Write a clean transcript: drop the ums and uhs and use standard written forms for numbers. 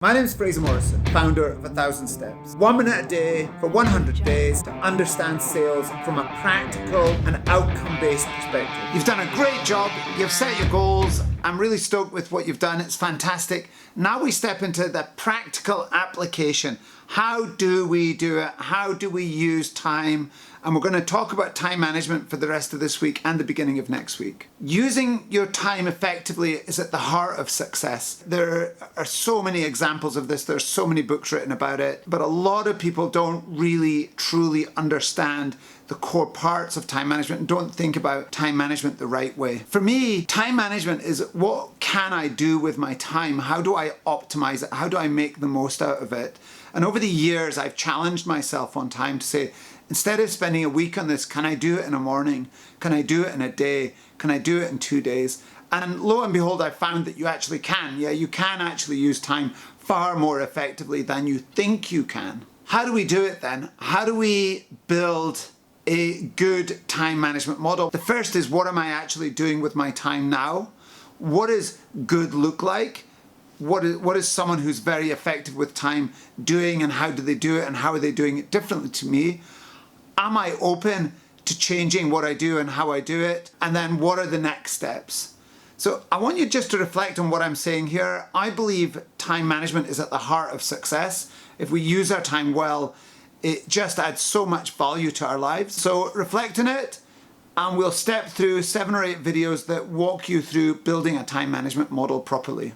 My name is Fraser Morrison, founder of 1,000 Steps. 1 minute a day for 100 days to understand sales from a practical and outcome-based perspective. You've done a great job. You've set your goals. I'm really stoked with what you've done. It's fantastic. Now we step into the practical application. How do we do it? How do we use time? And we're going to talk about time management for the rest of this week and the beginning of next week. Using your time effectively is at the heart of success. There are so many examples of this. There's so many books written about it, but a lot of people don't really truly understand the core parts of time management and don't think about time management the right way. For me, time management is what can I do with my time? How do I optimize it? How do I make the most out of it? And over the years, I've challenged myself on time to say, instead of spending a week on this, can I do it in a morning? Can I do it in a day? Can I do it in 2 days? And lo and behold, I found that you actually can. Yeah, you can actually use time far more effectively than you think you can. How do we do it then? How do we build a good time management model? The first is, what am I actually doing with my time now? What does good look like? What is someone who's very effective with time doing, and how do they do it, and how are they doing it differently to me? Am I open to changing what I do and how I do it? And then what are the next steps? So I want you just to reflect on what I'm saying here. I believe time management is at the heart of success. If we use our time well, it just adds so much value to our lives. So reflect on it, and we'll step through 7 or 8 videos that walk you through building a time management model properly.